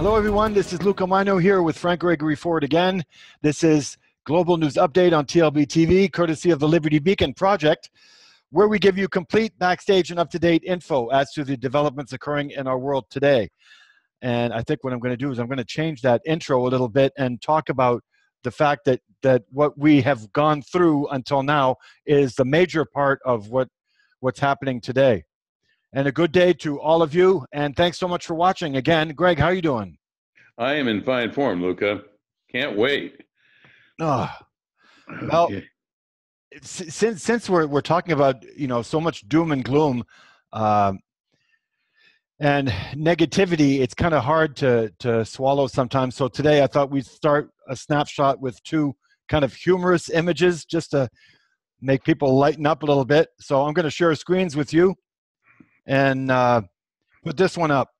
Hello, everyone. This is Luca Majno here with Frank Gregory Ford again. This is Global News Update on TLBTV, courtesy of the Liberty Beacon Project, where we give you complete backstage and up-to-date info as to the developments occurring in our world today. And I think what I'm going to do is I'm going to change that intro a little bit and talk about the fact that what we have gone through until now is the major part of what's happening today. And a good day to all of you, and thanks so much for watching. Again, Greg, how are you doing? I am in fine form, Luca. Can't wait. Oh, well, since we're talking about, you know, so much doom and gloom and negativity, it's kind of hard to swallow sometimes. So today I thought we'd start a snapshot with two kind of humorous images just to make people lighten up a little bit. So I'm going to share screens with you and put this one up.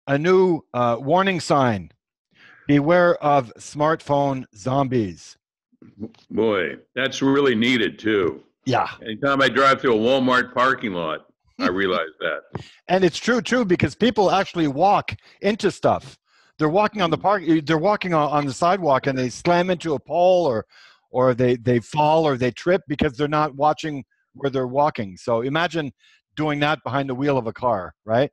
A new warning sign: beware of smartphone zombies. Boy, that's really needed too. Yeah. Anytime I drive through a Walmart parking lot, I realize that. And it's true too, because people actually walk into stuff. They're walking on the they're walking on the sidewalk and they slam into a pole or they fall or they trip because they're not watching where they're walking. So imagine doing that behind the wheel of a car, right?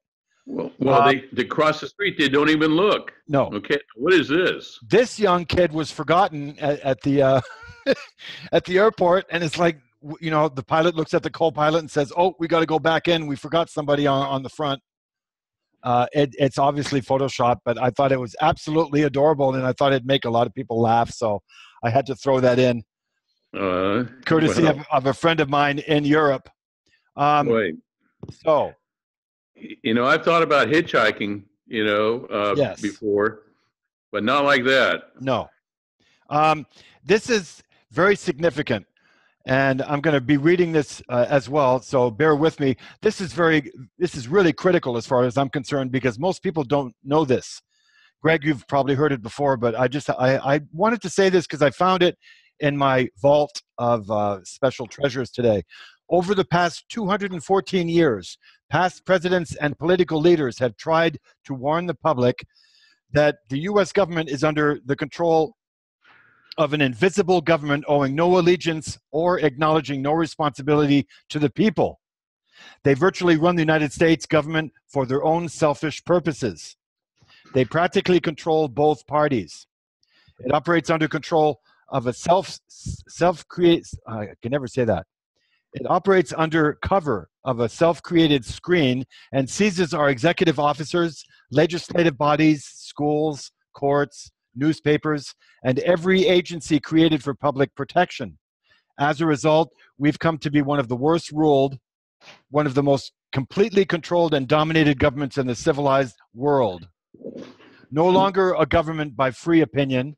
Well, they cross the street. They don't even look. No. Okay. What is this? This young kid was forgotten at the at the airport, and it's like, you know, the pilot looks at the co-pilot and says, "Oh, we got to go back in. We forgot somebody on the front." It's obviously Photoshop, but I thought it was absolutely adorable, and I thought it'd make a lot of people laugh, so I had to throw that in, courtesy of a friend of mine in Europe. So, you know, I've thought about hitchhiking, you know, yes, before, but not like that. No. This is very significant, and I'm going to be reading this as well, so bear with me. This is really critical as far as I'm concerned, because most people don't know this. Greg, you've probably heard it before, but I wanted to say this because I found it in my vault of special treasures today. Over the past 214 years, past presidents and political leaders have tried to warn the public that the U.S. government is under the control of an invisible government owing no allegiance or acknowledging no responsibility to the people. They virtually run the United States government for their own selfish purposes. They practically control both parties. It operates under control of a I can never say that. It operates under cover of a self-created screen and seizes our executive officers, legislative bodies, schools, courts, newspapers, and every agency created for public protection. As a result, we've come to be one of the worst ruled, one of the most completely controlled and dominated governments in the civilized world. No longer a government by free opinion,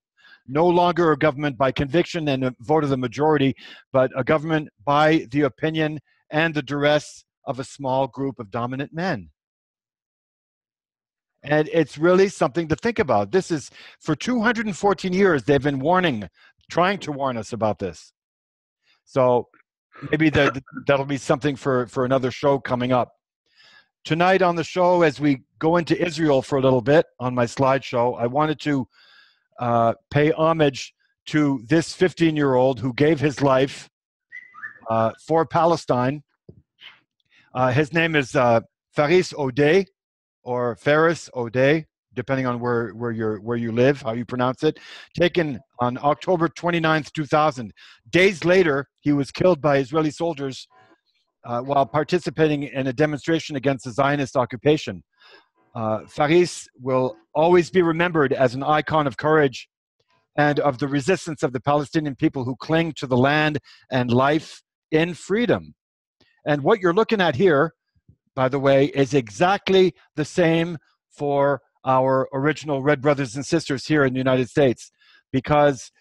no longer a government by conviction and a vote of the majority, but a government by the opinion and the duress of a small group of dominant men. And it's really something to think about. This is, for 214 years, they've been trying to warn us about this. So maybe that'll be something for another show coming up. Tonight on the show, as we go into Israel for a little bit on my slideshow, I wanted to pay homage to this 15-year-old who gave his life for Palestine. His name is Faris Odeh, or Faris Odeh, depending on where you live, how you pronounce it. Taken on October 29th, 2000. Days later, he was killed by Israeli soldiers while participating in a demonstration against the Zionist occupation. Faris will always be remembered as an icon of courage and of the resistance of the Palestinian people who cling to the land and life in freedom. And what you're looking at here, by the way, is exactly the same for our original Red brothers and sisters here in the United States, because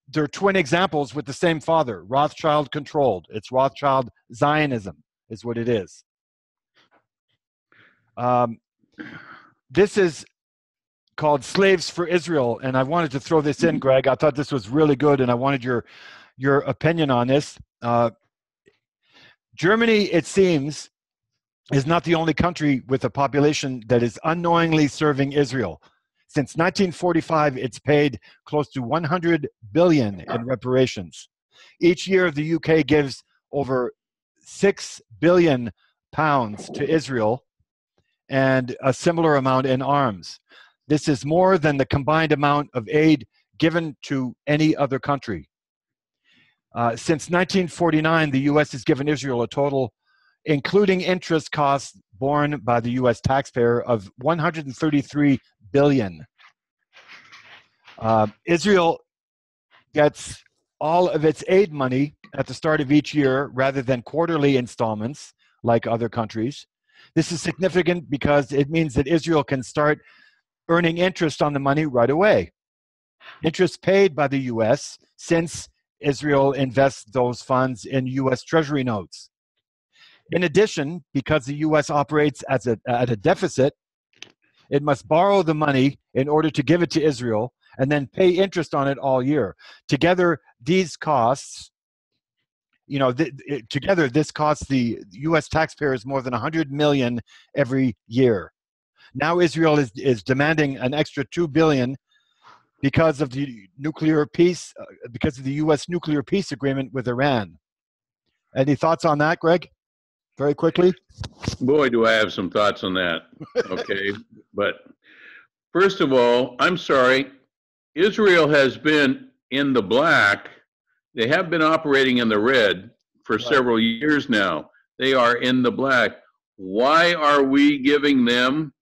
they're twin examples with the same father, Rothschild controlled. It's Rothschild Zionism is what it is. This is called Slaves for Israel, and I wanted to throw this in, Greg. I thought this was really good, and I wanted your opinion on this. Germany, it seems, is not the only country with a population that is unknowingly serving Israel. Since 1945, it's paid close to 100 billion in reparations. Each year, the UK gives over 6 billion pounds to Israel and a similar amount in arms. This is more than the combined amount of aid given to any other country. Since 1949, the U.S. has given Israel a total, including interest costs borne by the U.S. taxpayer, of 133 billion. Israel gets all of its aid money at the start of each year rather than quarterly installments like other countries. This is significant because it means that Israel can start earning interest on the money right away. Interest paid by the U.S. since Israel invests those funds in U.S. Treasury notes. In addition, because the U.S. operates at a deficit, it must borrow the money in order to give it to Israel and then pay interest on it all year. Together, these costs, together this costs the U.S. taxpayers more than 100 million every year. Now Israel is demanding an extra 2 billion because of the nuclear peace, because of the U.S. nuclear peace agreement with Iran. Any thoughts on that, Greg? Very quickly. Boy, do I have some thoughts on that. Okay, but first of all, I'm sorry. Israel has been in the black. They have been operating in the red for several years now. They are in the black. Why are we giving them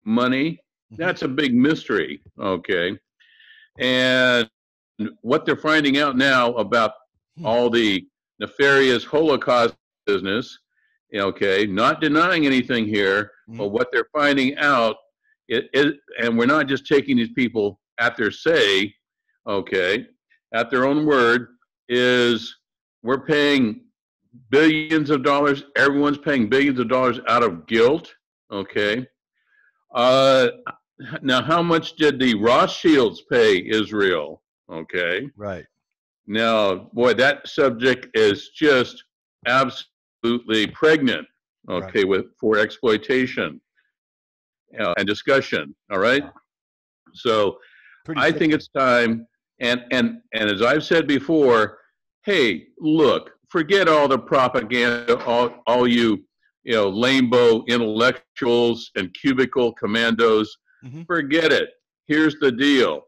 money? That's a big mystery. Okay. And what they're finding out now about all the nefarious Holocaust business, okay, not denying anything here, but what they're finding out, and we're not just taking these people at their say, okay, at their own word, is we're paying billions of dollars. Everyone's paying billions of dollars out of guilt, okay. Now, how much did the Rothschilds pay Israel? Okay. Right. Now, boy, that subject is just absolutely pregnant, okay, for exploitation and discussion, all right? So I think it's time, and as I've said before, hey, look, forget all the propaganda, all you lambo intellectuals and cubicle commandos. Forget it. Here's the deal,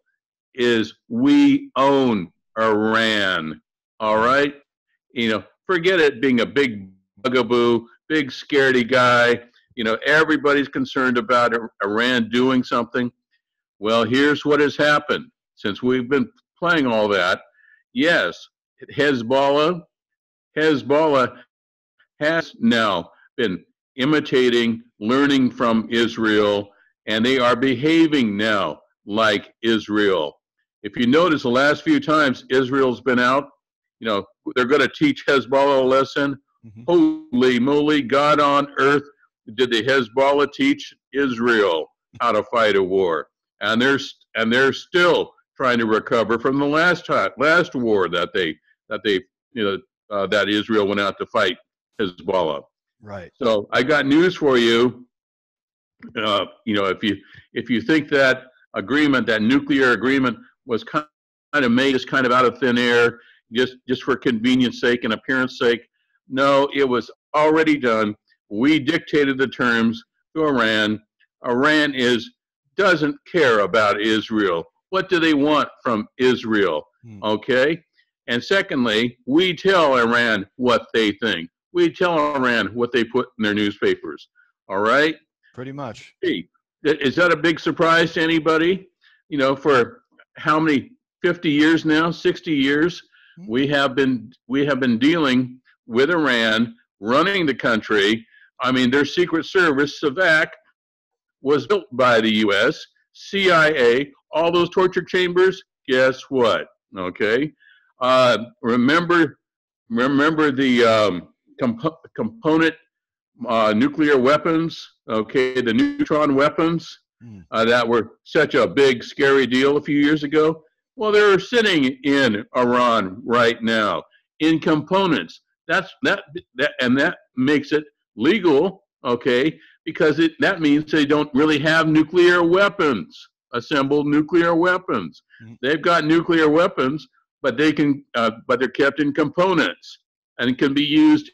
is we own Iran, all right? Forget it being a big bugaboo, big scaredy guy. Everybody's concerned about Iran doing something. Well, here's what has happened since we've been playing all that. Yes, Hezbollah has now been imitating, learning from Israel, and they are behaving now like Israel. If you notice, the last few times Israel's been out, they're going to teach Hezbollah a lesson. Holy moly, God on earth, did the Hezbollah teach Israel how to fight a war? And they're still trying to recover from the last war that that Israel went out to fight Hezbollah. Right. So I got news for you. If you think that agreement, that nuclear agreement, was kind of made just kind of out of thin air, just for convenience sake and appearance sake, no, it was already done. We dictated the terms to Iran. Iran doesn't care about Israel. What do they want from Israel? Okay. And secondly, we tell Iran what they think. We tell Iran what they put in their newspapers. All right. Pretty much. Hey, is that a big surprise to anybody? For how many, 50 years now, 60 years, we have been dealing with Iran, running the country. I mean, their secret service, SAVAK, was built by the U.S., CIA, all those torture chambers. Guess what? Okay. Remember the component nuclear weapons, okay, the neutron weapons that were such a big, scary deal a few years ago? Well, they're sitting in Iran right now in components. And that makes it legal, okay, because that means they don't really have nuclear weapons, assembled nuclear weapons. They've got nuclear weapons, but they're kept in components and can be used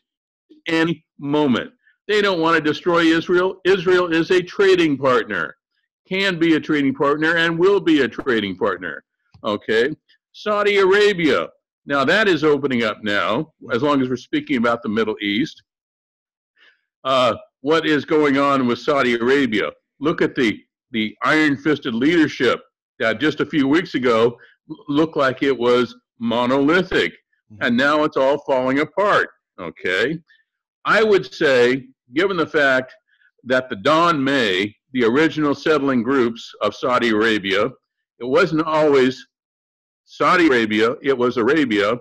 any moment. They don't want to destroy Israel. Israel is a trading partner, can be a trading partner, and will be a trading partner. Okay, Saudi Arabia. Now that is opening up now, as long as we're speaking about the Middle East. What is going on with Saudi Arabia? Look at the iron-fisted leadership that just a few weeks ago looked like it was monolithic, and now it's all falling apart. Okay, I would say, given the fact that the Don May, the original settling groups of Saudi Arabia, it wasn't always Saudi Arabia, it was Arabia,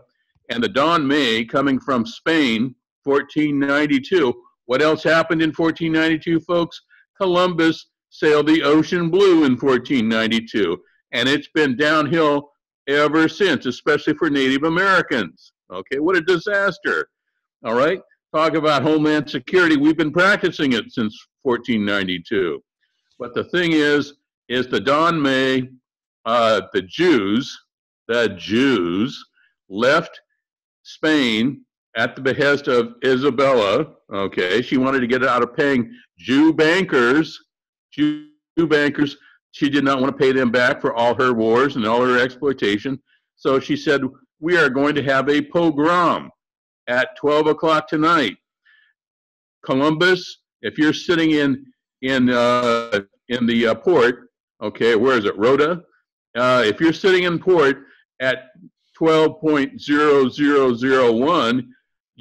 and the Don May coming from Spain, 1492. What else happened in 1492, folks? Columbus sailed the ocean blue in 1492, and it's been downhill ever since, especially for Native Americans. Okay, what a disaster. All right, talk about Homeland Security. We've been practicing it since 1492. But the thing is the Don May, the Jews left Spain at the behest of Isabella. Okay, she wanted to get out of paying Jew bankers. She did not want to pay them back for all her wars and all her exploitation. So she said, we are going to have a pogrom at 12 o'clock tonight. Columbus, if you're sitting in the port, okay, where is it, Rhoda? If you're sitting in port at 12.0001,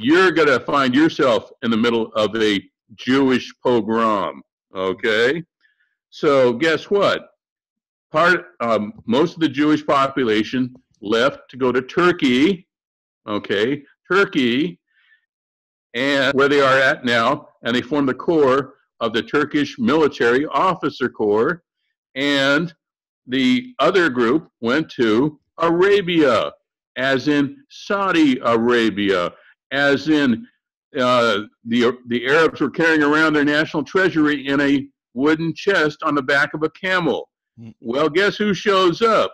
you're going to find yourself in the middle of a Jewish pogrom, okay? So guess what? Most of the Jewish population left to go to Turkey, okay? Turkey, and where they are at now, and they form the core of the Turkish Military Officer Corps, and the other group went to Arabia, as in Saudi Arabia, as in the Arabs were carrying around their national treasury in a wooden chest on the back of a camel. Well, guess who shows up?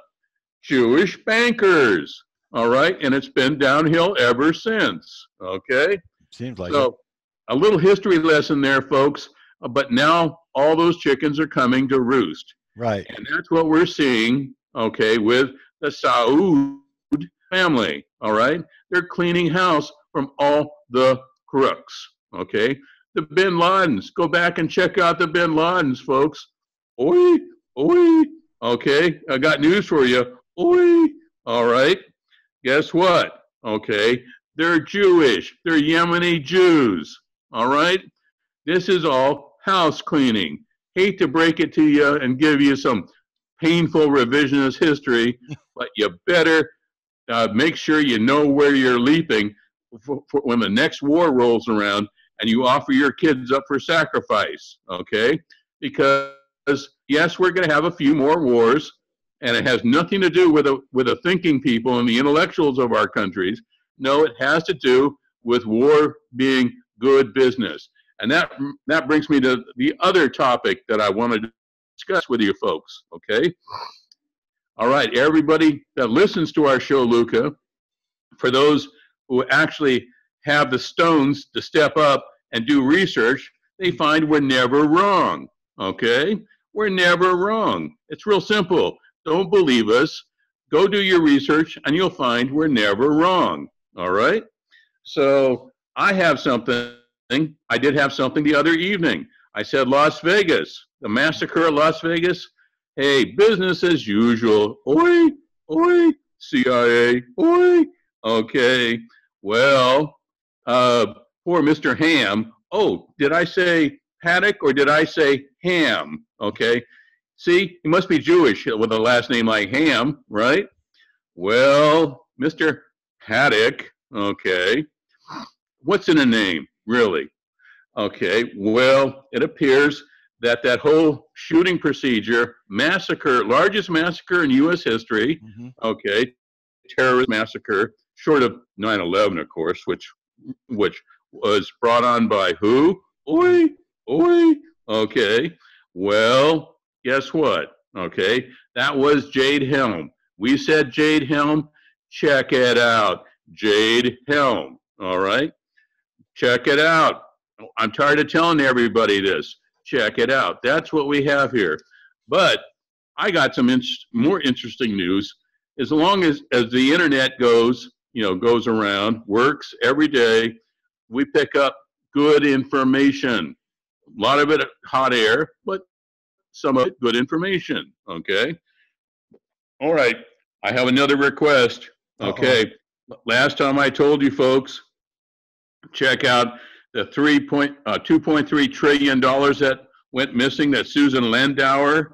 Jewish bankers. All right, and it's been downhill ever since. Okay, seems like so. A little history lesson there, folks. But now all those chickens are coming to roost. Right. And that's what we're seeing, okay, with the Saud family, all right? They're cleaning house from all the crooks, okay? The Bin Ladens, go back and check out the Bin Ladens, folks. Oi, oi, okay? I got news for you. Oi, all right? Guess what? Okay, they're Jewish. They're Yemeni Jews. All right? This is all house cleaning. Hate to break it to you and give you some painful revisionist history, but you better make sure you know where you're leaping for when the next war rolls around and you offer your kids up for sacrifice, okay? Because, yes, we're going to have a few more wars, and it has nothing to do with the thinking people and the intellectuals of our countries. No, it has to do with war being good business. And that brings me to the other topic that I want to discuss with you folks, okay? All right, everybody that listens to our show, Luca, for those who actually have the stones to step up and do research, they find we're never wrong, okay? We're never wrong. It's real simple. Don't believe us. Go do your research, and you'll find we're never wrong, all right? So I have something. I did have something the other evening. I said Las Vegas, the massacre of Las Vegas. Hey, business as usual. Oi, oi, CIA, oi. Okay, well, poor Mr. Ham. Oh, did I say Paddock or did I say Ham? Okay, see, he must be Jewish with a last name like Ham, right? Well, Mr. Paddock, okay. What's in a name, really? Okay, well, it appears that that whole shooting procedure, massacre, largest massacre in U.S. history, okay, terrorist massacre, short of 9/11, of course, which was brought on by who? Oi, Oi. Okay. Well, guess what? Okay. That was Jade Helm. We said Jade Helm. Check it out. Jade Helm. All right. Check it out. I'm tired of telling everybody this. Check it out. That's what we have here. But I got some more interesting news. As long as the internet goes, goes around, works every day, we pick up good information. A lot of it hot air, but some of it good information. Okay. All right. I have another request. Okay. Last time I told you folks, check out the $2.3 trillion that went missing that Susan Landauer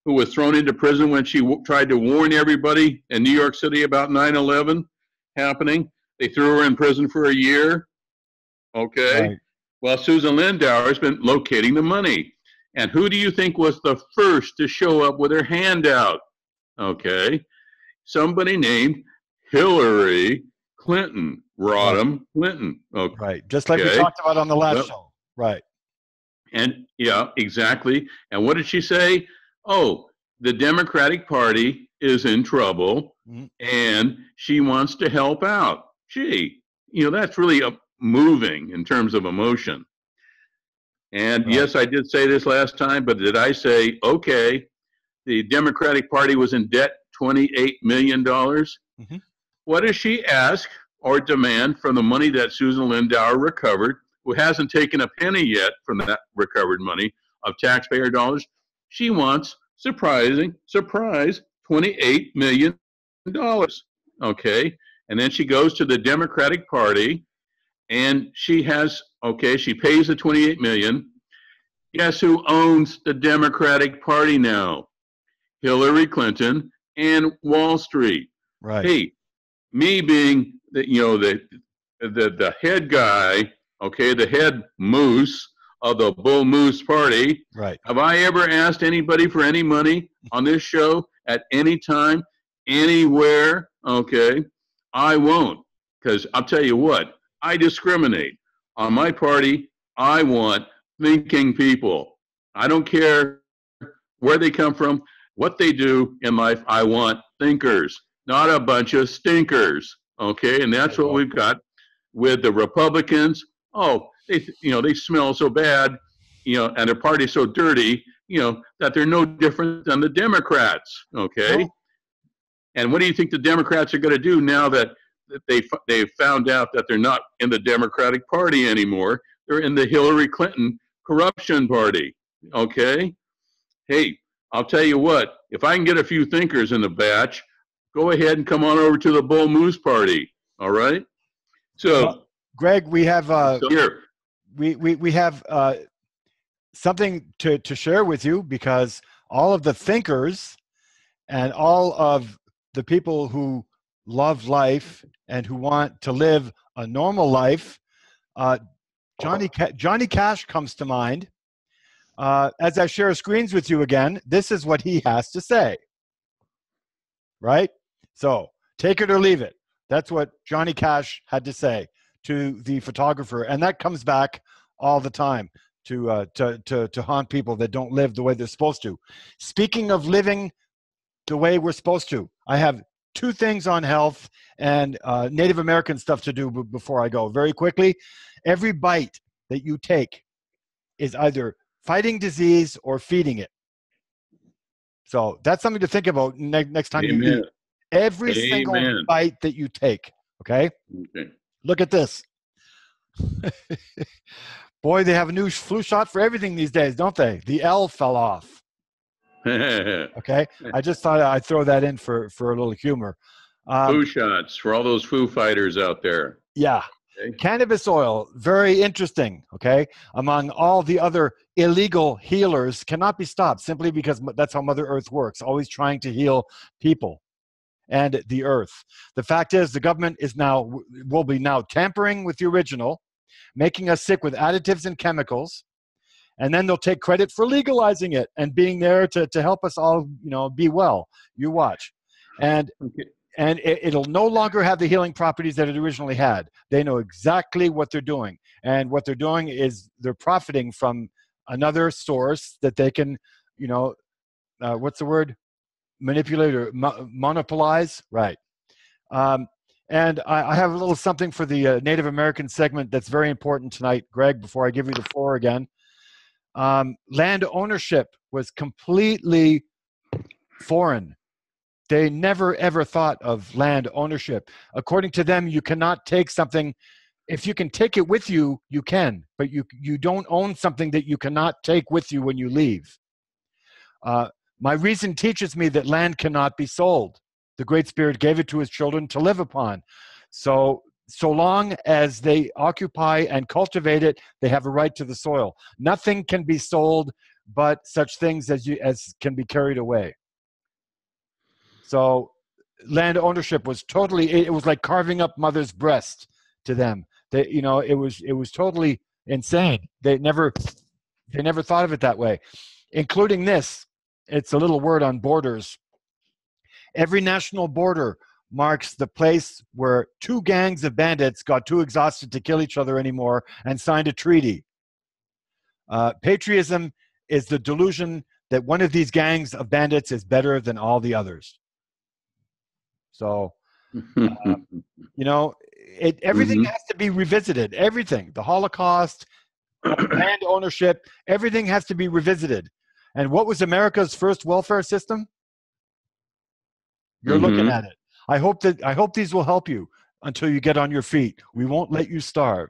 who was thrown into prison when she tried to warn everybody in New York City about 9/11 happening. They threw her in prison for a year. Okay. Right. Well, Susan Landauer has been locating the money. And who do you think was the first to show up with her hand out? Okay. Somebody named Hillary Clinton. Rodham Clinton. Okay. Right. Just like we talked about on the last show. Right. And yeah, exactly. And what did she say? Oh, the Democratic Party is in trouble and she wants to help out. Gee, that's really moving in terms of emotion. And yes, I did say this last time, but did I say, okay, the Democratic Party was in debt $28 million? What does she ask or demand from the money that Susan Landauer recovered, who hasn't taken a penny yet from that recovered money of taxpayer dollars? She wants, surprise, $28 million. Okay. And then she goes to the Democratic Party and she pays the $28 million. Guess who owns the Democratic Party now? Hillary Clinton and Wall Street. Right. Hey, me being the head guy, okay, the head moose of the Bull Moose Party. Right. Have I ever asked anybody for any money on this show at any time, anywhere? Okay. I won't, because I'll tell you what, I discriminate. On my party, I want thinking people. I don't care where they come from, what they do in life. I want thinkers, not a bunch of stinkers. Okay. And that's what we've got with the Republicans. Oh, they smell so bad, and their party's so dirty, that they're no different than the Democrats. Okay. Oh. And what do you think the Democrats are going to do now that they found out that they're not in the Democratic Party anymore? They're in the Hillary Clinton corruption party. Okay. Hey, I'll tell you what, if I can get a few thinkers in the batch, go ahead and come on over to the Bull Moose Party. All right. So, Greg, we have we have something to share with you, because all of the thinkers and all of the people who love life and who want to live a normal life, Johnny Cash comes to mind. As I share screens with you again, this is what he has to say. Right? So take it or leave it. That's what Johnny Cash had to say to the photographer, and that comes back all the time to haunt people that don't live the way they're supposed to. Speaking of living the way we're supposed to, I have two things on health and Native American stuff to do before I go. Very quickly, every bite that you take is either fighting disease or feeding it. So that's something to think about next time you eat. Every single bite that you take, okay? Look at this. Boy, they have a new flu shot for everything these days, don't they? The L fell off. Okay? I just thought I'd throw that in for a little humor. Flu shots for all those foo fighters out there. Yeah. Okay. Cannabis oil, very interesting, okay? Among all the other illegal healers, cannot be stopped simply because that's how Mother Earth works, always trying to heal people and the earth. The fact is, the government will be now tampering with the original, making us sick with additives and chemicals, and then they'll take credit for legalizing it and being there to help us all, be well. You watch. And and it'll no longer have the healing properties that it originally had. They know exactly what they're doing. And what they're doing is they're profiting from another source that they can, you know, what's the word? Manipulate or monopolize? Right. And I have a little something for the Native American segment that's very important tonight, Greg, before I give you the floor again. Land ownership was completely foreign. They never, ever thought of land ownership. According to them, you cannot take something. If you can take it with you, you can, but you don't own something that you cannot take with you when you leave. My reason teaches me that land cannot be sold. The Great Spirit gave it to his children to live upon. So long as they occupy and cultivate it, they have a right to the soil. Nothing can be sold but such things as can be carried away. So land ownership was totally, it was like carving up mother's breast to them. They, you know, it was totally insane. They never thought of it that way, including this. It's a little word on borders. Every national border marks the place where two gangs of bandits got too exhausted to kill each other anymore and signed a treaty. Patriotism is the delusion that one of these gangs of bandits is better than all the others. So, you know, everything has to be revisited. Everything, the Holocaust, land ownership, everything has to be revisited. And what was America's first welfare system? You're looking at it. I hope these will help you until you get on your feet. We won't let you starve.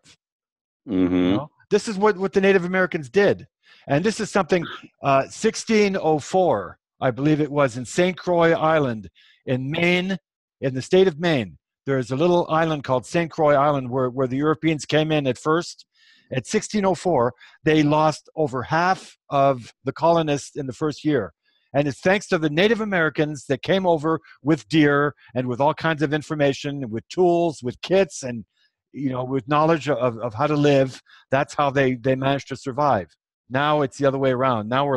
You know? This is what the Native Americans did. And this is something 1604, I believe it was, in St. Croix Island in Maine, in the state of Maine. There's a little island called St. Croix Island where the Europeans came in at first. At 1604, they lost over half of the colonists in the first year. And it's thanks to the Native Americans that came over with deer and with all kinds of information, with tools, with kits, and, you know, with knowledge of how to live. That's how they managed to survive. Now it's the other way around. Now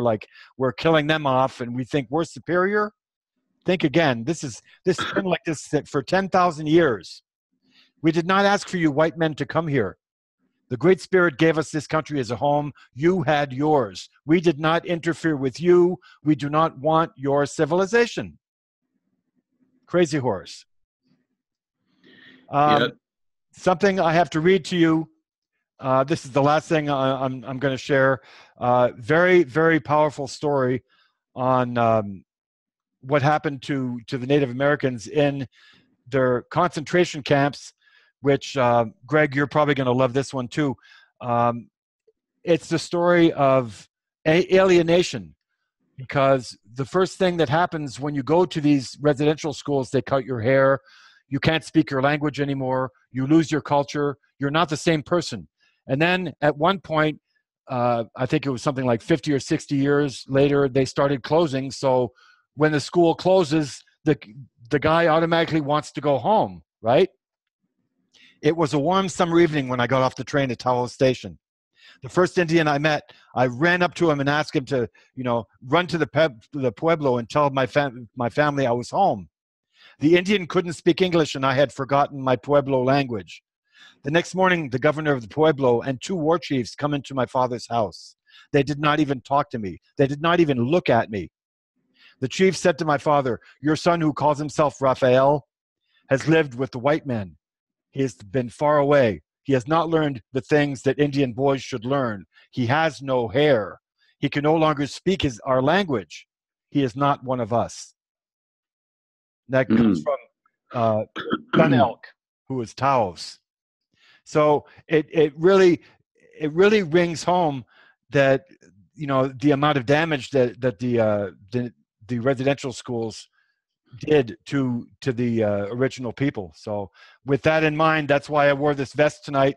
we're killing them off and we think we're superior. Think again. This has been like this for 10,000 years. We did not ask for you white men to come here. The Great Spirit gave us this country as a home. You had yours. We did not interfere with you. We do not want your civilization. Crazy horse. Something I have to read to you. This is the last thing I'm going to share. Very, very powerful story on what happened to the Native Americans in their concentration camps, which, Greg, you're probably going to love this one too. It's the story of alienation, because the first thing that happens when you go to these residential schools, they cut your hair, you can't speak your language anymore, you lose your culture, you're not the same person. And then at one point, I think it was something like 50 or 60 years later, they started closing. So when the school closes, the guy automatically wants to go home, right? It was a warm summer evening when I got off the train at Tahoe Station. The first Indian I met, I ran up to him and asked him to, you know, run to the Pueblo and tell my family I was home. The Indian couldn't speak English and I had forgotten my Pueblo language. The next morning, the governor of the Pueblo and two war chiefs come into my father's house. They did not even talk to me. They did not even look at me. The chief said to my father, "Your son, who calls himself Raphael, has lived with the white men. He has been far away. He has not learned the things that Indian boys should learn. He has no hair. He can no longer speak our language. He is not one of us." That comes from Gun Elk, who is Taos. So it really rings home that, you know, the amount of damage that the residential schools did to the original people. So with that in mind, that's why I wore this vest tonight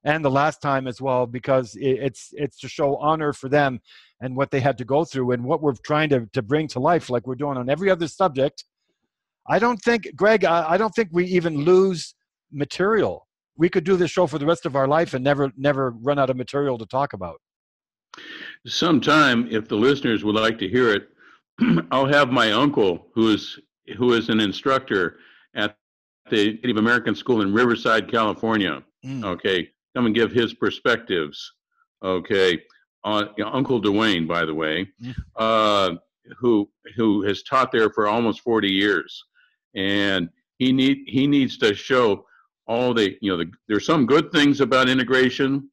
and the last time as well, because it's to show honor for them and what they had to go through and what we're trying to bring to life, like we're doing on every other subject. I don't think, Greg, I don't think we even lose material. We could do this show for the rest of our life and never run out of material to talk about. Sometime, if the listeners would like to hear it, I'll have my uncle, who is an instructor at the Native American school in Riverside, California. Mm. Okay, come and give his perspectives. Okay, on Uncle Dewayne, by the way, Mm. who has taught there for almost 40 years, and he needs to show all the there's some good things about integration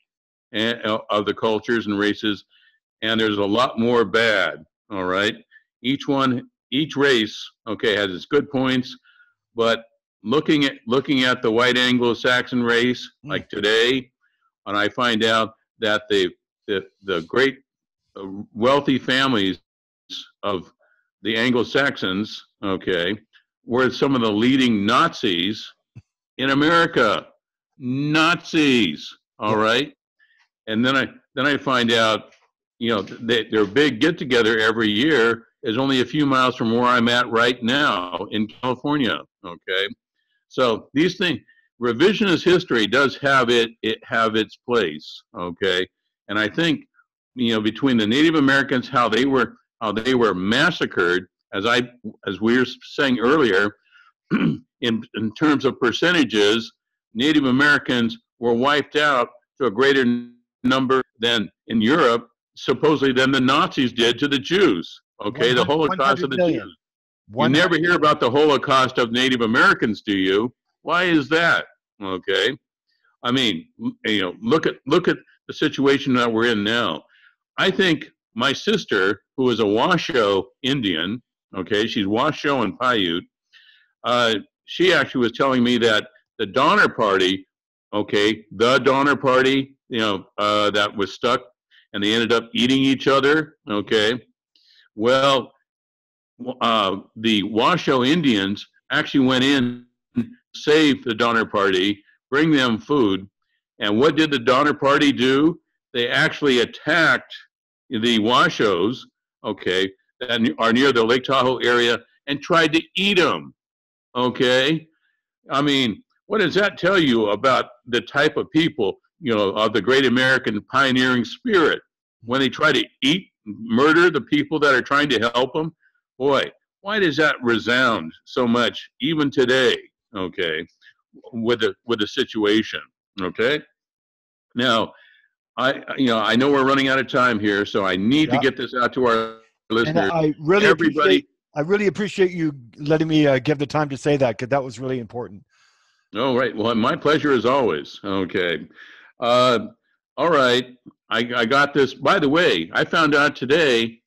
and of the cultures and races, and there's a lot more bad. All right, each race, okay, has its good points, but looking at the white Anglo-Saxon race Mm. like today, and I find out that the great wealthy families of the Anglo-Saxons, okay, were some of the leading Nazis in America. Nazis, all Yeah. right. And then I find out, their big get together every year is only a few miles from where I'm at right now in California. Okay, so these things, revisionist history does have have its place. Okay, and I think between the Native Americans, how they were massacred, as we were saying earlier, in terms of percentages, Native Americans were wiped out to a greater number than in Europe, supposedly than the Nazis did to the Jews. Okay, the Holocaust of the Jews. You never hear about the Holocaust of Native Americans, do you? Why is that? Okay, I mean, look at the situation that we're in now. I think my sister, who is a Washoe Indian, okay, she's Washoe and Paiute. She actually was telling me that the Donner Party, okay, that was stuck, and they ended up eating each other. Okay, well, the Washoe Indians actually went in, saved the Donner Party, bring them food, and what did the Donner Party do? They actually attacked the Washoes, okay, that are near the Lake Tahoe area, and tried to eat them. Okay, I mean, what does that tell you about the type of people, of the great American pioneering spirit? When they try to murder the people that are trying to help them, boy, why does that resound so much even today? Okay, with the situation. Okay, now I know we're running out of time here, so I need to get this out to our listeners. And I really appreciate you letting me give the time to say that, because that was really important. Oh, right. Well, my pleasure as always. Okay. All right. I got this. By the way, I found out today,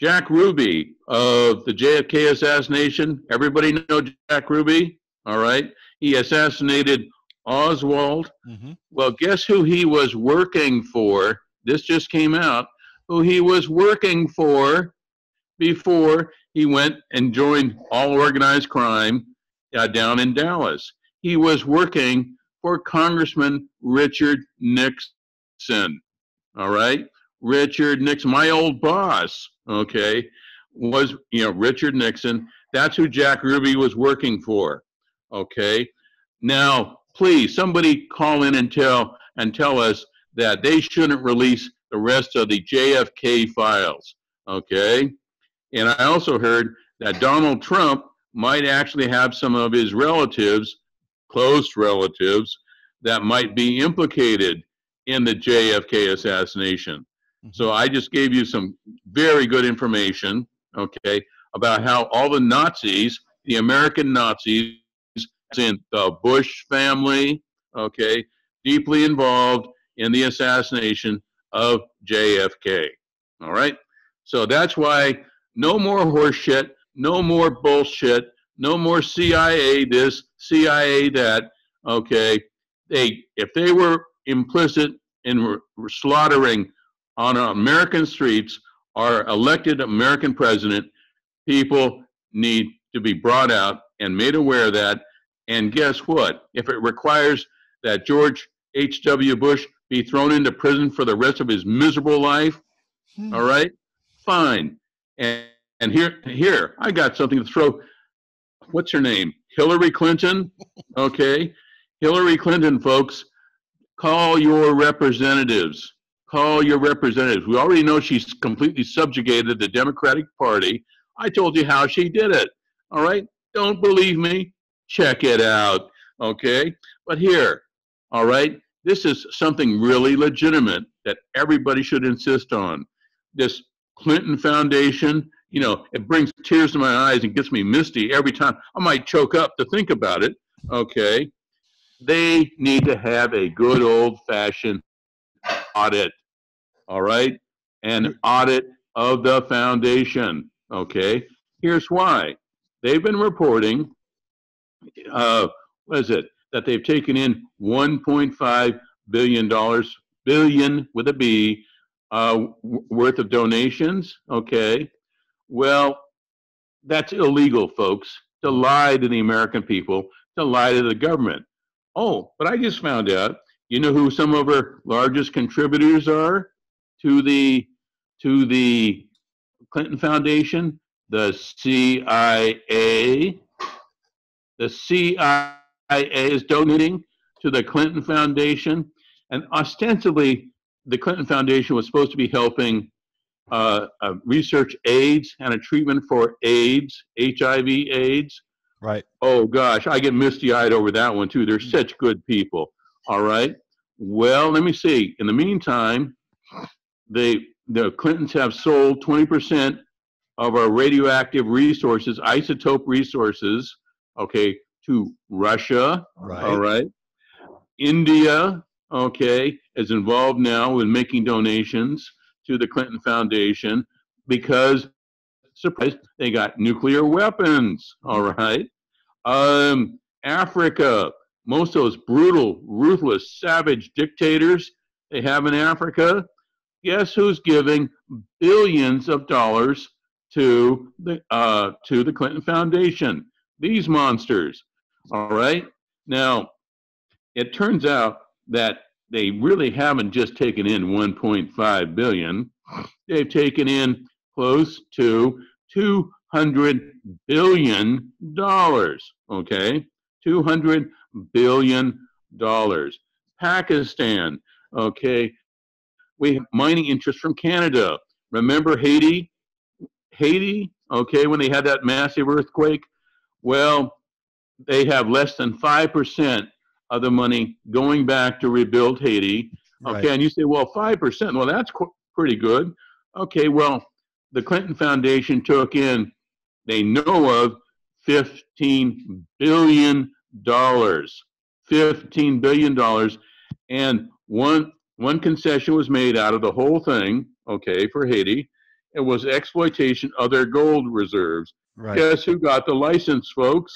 Jack Ruby of the JFK assassination. Everybody know Jack Ruby? All right. He assassinated Oswald. Mm-hmm. Well, guess who he was working for? This just came out. Who he was working for before he went and joined all organized crime down in Dallas. He was working for Congressman Richard Nixon. All right, Richard Nixon, my old boss. Okay, was Richard Nixon. That's who Jack Ruby was working for. Okay, now please somebody call in and tell us that they shouldn't release the rest of the JFK files. Okay, and I also heard that Donald Trump might actually have some of his relatives, close relatives, that might be implicated in the JFK assassination. Mm-hmm. So I just gave you some very good information, okay, about how all the Nazis, the American Nazis, in the Bush family, okay, deeply involved in the assassination of JFK. All right? So that's why no more horse shit, no more bullshit, no more CIA this, CIA that. Okay, if they were implicit in slaughtering on American streets our elected American president, people need to be brought out and made aware of that. And guess what? If it requires that George H.W. Bush be thrown into prison for the rest of his miserable life, all right, fine. And here, I got something to throw. What's her name? Hillary Clinton. Okay, Hillary Clinton, folks, call your representatives. Call your representatives. We already know she's completely subjugated the Democratic Party. I told you how she did it. All right, don't believe me? Check it out, okay? But here, all right, this is something really legitimate that everybody should insist on. This Clinton Foundation, you know, it brings tears to my eyes and gets me misty every time. I might choke up to think about it, okay? They need to have a good old-fashioned audit, all right? An audit of the foundation, okay? Here's why. They've been reporting, what is it, that they've taken in $1.5 billion, billion with a B, worth of donations, okay? Well, that's illegal, folks, to lie to the American people, to lie to the government. Oh, but I just found out, you know who some of our largest contributors are to the Clinton Foundation? The CIA. The CIA is donating to the Clinton Foundation, and ostensibly, the Clinton Foundation was supposed to be helping research AIDS and a treatment for AIDS, HIV/AIDS. Right. Oh gosh, I get misty-eyed over that one too. They're such good people. All right. Well, let me see. In the meantime, the Clintons have sold 20% of our radioactive resources, isotope resources, okay, to Russia. Right. All right. India, okay, is involved now with making donations to the Clinton Foundation because, surprise, they got nuclear weapons. All right. Africa, most of those brutal, ruthless, savage dictators they have in Africa, guess who's giving billions of dollars to the Clinton Foundation? These monsters. All right. Now, it turns out that they really haven't just taken in 1.5 billion. They've taken in close to $200 billion. Okay, $200 billion. Pakistan. Okay, we have mining interests from Canada. Remember Haiti? Haiti. Okay, when they had that massive earthquake. Well, they have less than 5% of the money going back to rebuild Haiti. Okay, right. And you say, well, 5%, well, that's pretty good. Okay, well, the Clinton Foundation took in, they know of, $15 billion. $15 billion. And one concession was made out of the whole thing, okay, for Haiti. It was exploitation of their gold reserves. Right. Guess who got the license, folks?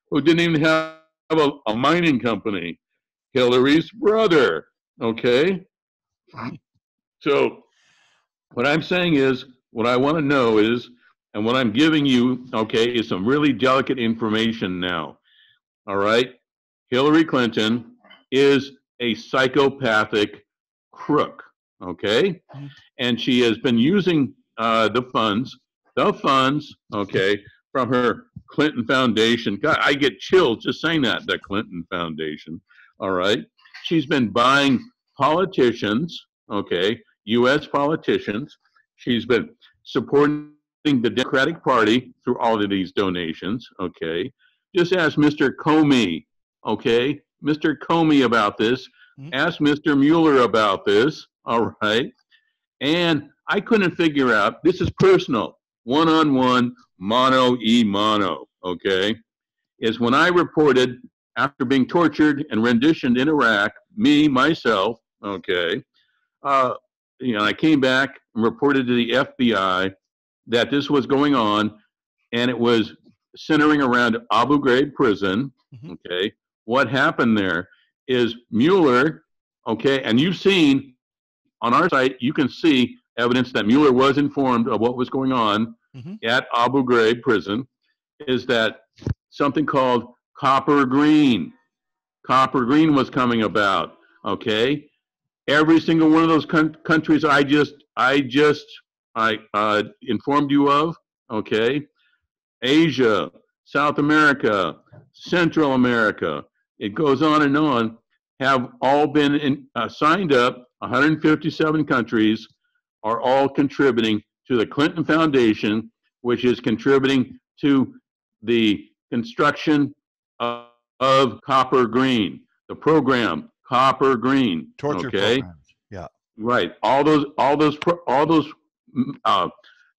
Who didn't even have a mining company? Hillary's brother, okay? So what I'm saying is, what I want to know is, and what I'm giving you, okay, is some really delicate information now, all right? Hillary Clinton is a psychopathic crook, okay? And she has been using the funds, okay, from her Clinton Foundation. God, I get chills just saying that, the Clinton Foundation, all right? She's been buying politicians, okay, U.S. politicians. She's been supporting the Democratic Party through all of these donations, okay? Just ask Mr. Comey, okay? Mr. Comey about this. Ask Mr. Mueller about this, all right? And I couldn't figure out, this is personal, one-on-one, mano-y-mano, okay? Is when I reported, after being tortured and renditioned in Iraq, myself, okay, you know, I came back and reported to the FBI that this was going on, and it was centering around Abu Ghraib prison, okay? What happened there is Mueller, okay, and you've seen on our site, you can see evidence that Mueller was informed of what was going on at Abu Ghraib prison, is that something called copper green. Copper green was coming about, okay? Every single one of those countries I informed you of, okay? Asia, South America, Central America, it goes on, have all been signed up. 157 countries are all contributing to the Clinton Foundation, which is contributing to the construction of Copper Green, the program Copper Green. Torture Okay, programs. Yeah. right. All those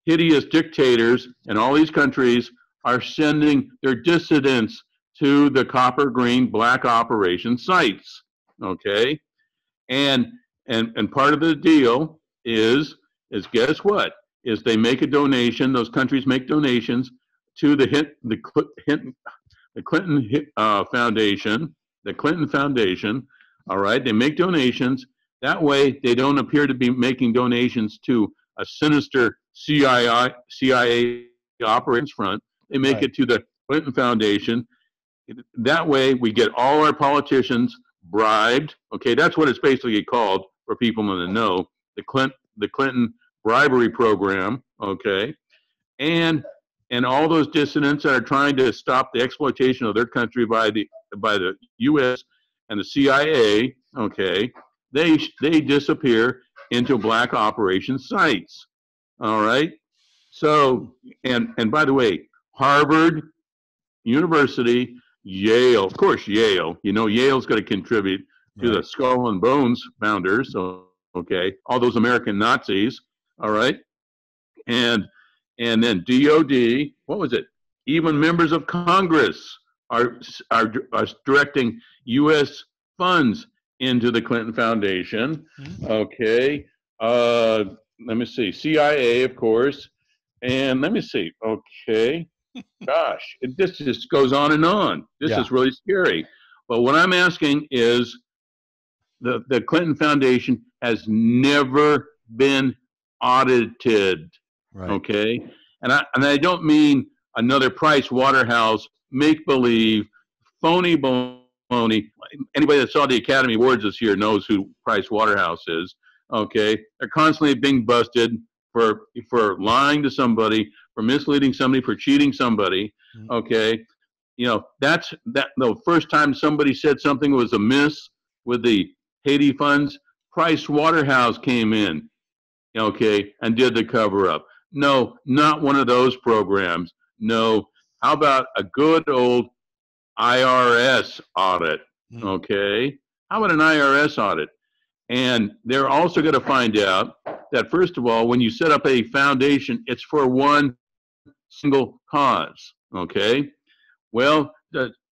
hideous dictators in all these countries are sending their dissidents to the Copper Green black operation sites. Okay, and and part of the deal is guess what? Is they make a donation. Those countries make donations to the Clinton Foundation, the Clinton Foundation. All right, they make donations. That way, they don't appear to be making donations to a sinister CIA operations front. They make it to the Clinton Foundation. That way, we get all our politicians bribed. Okay, that's what it's basically called for people in the know. The Clinton bribery program. Okay, and all those dissidents that are trying to stop the exploitation of their country by the U.S. and the CIA. Okay, they disappear into black operation sites. All right. So and by the way, Harvard University, Yale, of course, Yale. You know, Yale's going to contribute to the Skull and Bones founders. So, okay, all those American Nazis. All right, and then DOD. What was it? Even members of Congress are directing U.S. funds into the Clinton Foundation. Okay, let me see. CIA, of course, and let me see. Okay. Gosh, this just goes on and on. This is really scary. But what I'm asking is the Clinton Foundation has never been audited. Right. Okay? And I don't mean another Price Waterhouse, make-believe, phony baloney. Anybody that saw the Academy Awards this year knows who Price Waterhouse is. Okay? They're constantly being busted for lying to somebody, for misleading somebody, for cheating somebody. Okay, you know, that's the first time somebody said something was amiss with the Haiti funds, Price Waterhouse came in, okay, and did the cover up. No, not one of those programs. No, how about a good old IRS audit? Okay, how about an IRS audit? And they're also going to find out that, first of all, when you set up a foundation, it's for one single cause, okay? Well,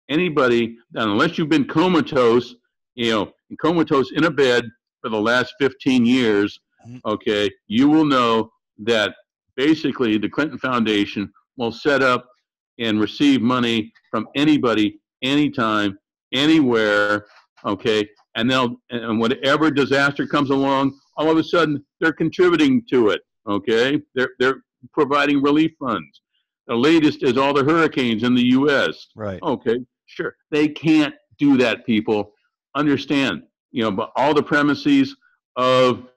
anybody, unless you've been comatose, comatose in a bed for the last 15 years, okay, you will know that basically the Clinton Foundation will set up and receive money from anybody, anytime, anywhere, okay? And whatever disaster comes along, all of a sudden they're contributing to it. Okay, they're providing relief funds. The latest is all the hurricanes in the U.S. Right. Okay, sure. They can't do that, people. Understand, but all the premises of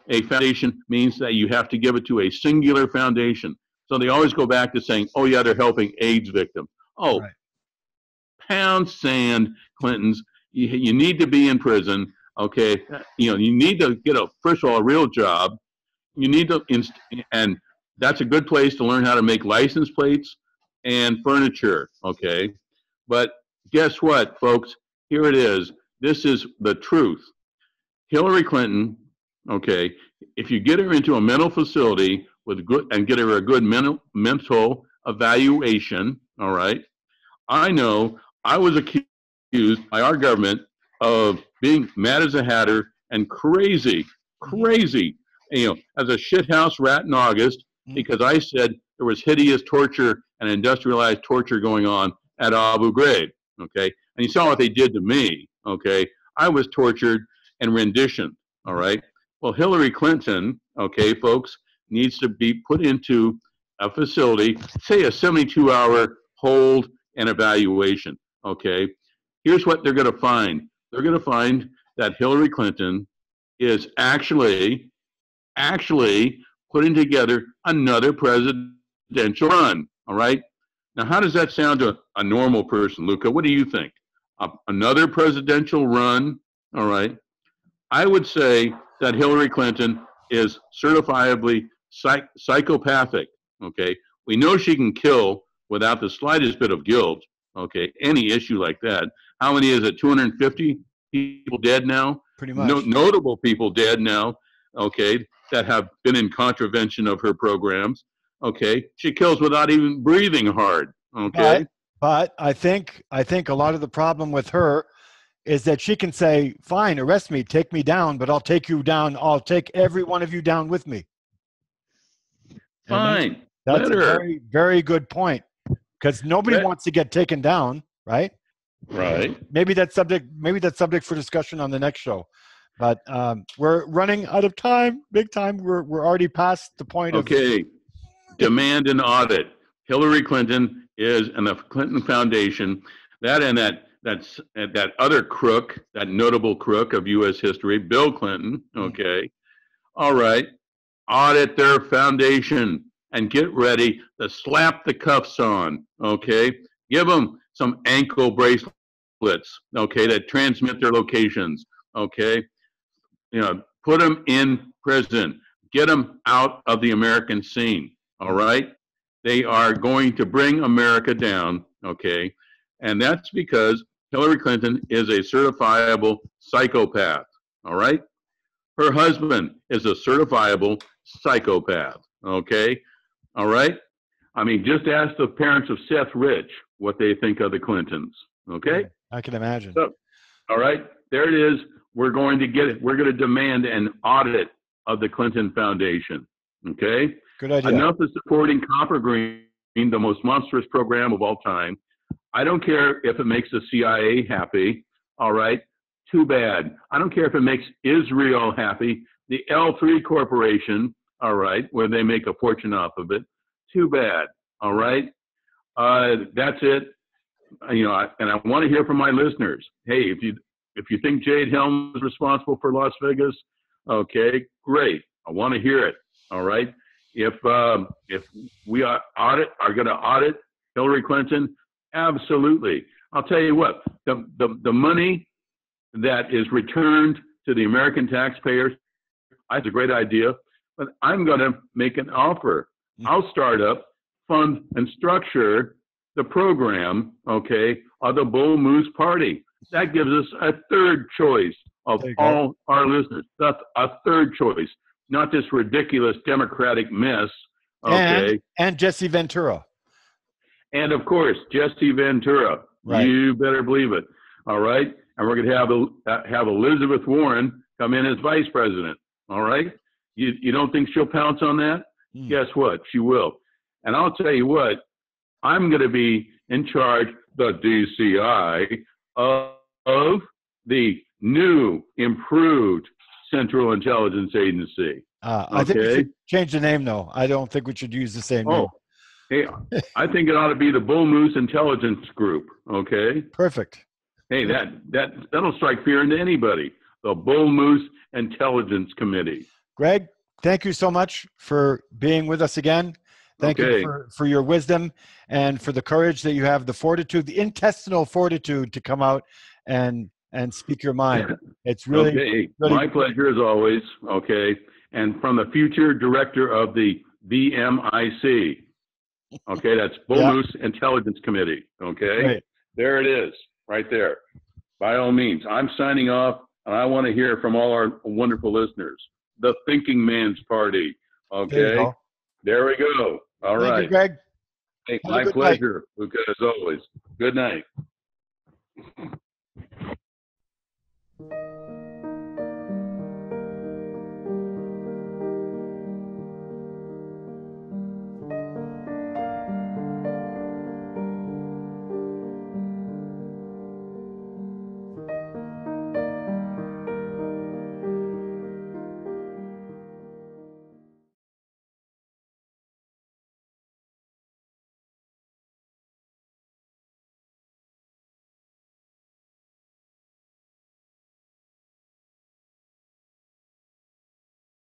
a foundation means that you have to give it to a singular foundation. So they always go back to saying, oh yeah, they're helping AIDS victims. Oh, pound sand, Clintons. You need to be in prison, okay? You need to get first of all, a real job. You need to, and that's a good place to learn how to make license plates and furniture, okay? But guess what, folks? Here it is. This is the truth. Hillary Clinton, okay, if you get her into a mental facility and get her a good mental evaluation, all right? I know I was accused by our government of being mad as a hatter and crazy, as a shithouse rat in August, because I said there was hideous torture and industrialized torture going on at Abu Ghraib, okay? And you saw what they did to me, okay? I was tortured and renditioned, all right? Well, Hillary Clinton, okay, folks, needs to be put into a facility, say a 72-hour hold and evaluation, okay? Here's what they're going to find. They're going to find that Hillary Clinton is actually putting together another presidential run, all right? Now, how does that sound to a normal person, Luca? What do you think? Another presidential run, all right? I would say that Hillary Clinton is certifiably psychopathic, okay? We know she can kill without the slightest bit of guilt, Okay, any issue like that. How many is it? 250 people dead now? Pretty much. Notable people dead now, okay, that have been in contravention of her programs. Okay, she kills without even breathing hard. Okay, But I think a lot of the problem with her is that she can say, fine, arrest me, take me down, but I'll take you down. I'll take every one of you down with me. fine. That's Let a her. very, very good point, because nobody wants to get taken down, right? Right. Maybe that's subject for discussion on the next show. But we're running out of time, big time. We're already past the point of. Okay. Demand an audit. Hillary Clinton is, and the Clinton Foundation, that other crook, that notable crook of U.S. history, Bill Clinton. Okay. All right. Audit their foundation and get ready to slap the cuffs on. Okay. Give them some ankle bracelets. Okay. That transmit their locations. Okay. Put them in prison. Get them out of the American scene. All right. They are going to bring America down. Okay. And that's because Hillary Clinton is a certifiable psychopath. All right. Her husband is a certifiable psychopath. Okay. All right. I mean, just ask the parents of Seth Rich what they think of the Clintons. Okay. I can imagine. So, all right. There it is. We're going to demand an audit of the Clinton Foundation. Okay. Good idea. Enough of supporting Copper Green, the most monstrous program of all time. I don't care if it makes the CIA happy. All right. Too bad. I don't care if it makes Israel happy. The L3 Corporation, all right, where they make a fortune off of it. Too bad. All right. That's it. And I want to hear from my listeners. Hey, if you think Jade Helm is responsible for Las Vegas, okay, great. I want to hear it. All right. If we are going to audit Hillary Clinton, absolutely. I'll tell you what, the money that is returned to the American taxpayers, that's a great idea, but I'm going to make an offer. I'll start up, fund, and structure the program, okay, of the Bull Moose Party. That gives us a third choice of all our listeners. That's a third choice, not this ridiculous Democratic mess, okay? And Jesse Ventura. And, of course, Jesse Ventura. Right. You better believe it, all right? And we're going to have Elizabeth Warren come in as vice president, all right? You don't think she'll pounce on that? Guess what? She will. And I'll tell you what, I'm going to be in charge, the DCI, of the new, improved Central Intelligence Agency. I think we should change the name, though. I don't think we should use the same name. Hey, I think it ought to be the Bull Moose Intelligence Group, okay? Perfect. Hey, that'll strike fear into anybody. The Bull Moose Intelligence Committee. Greg, thank you so much for being with us again. Thank you for your wisdom and for the courage that you have, the fortitude, the intestinal fortitude to come out and speak your mind. It's really my pleasure as always. Okay, and from the future director of the BMIC. Okay, that's Bull Moose Intelligence Committee. Okay, Great. There it is, right there. By all means, I'm signing off, and I want to hear from all our wonderful listeners. The Thinking Man's Party. Okay, there we go. All right. Thank you, Greg. Hey, my pleasure, Luca, as always. Good night.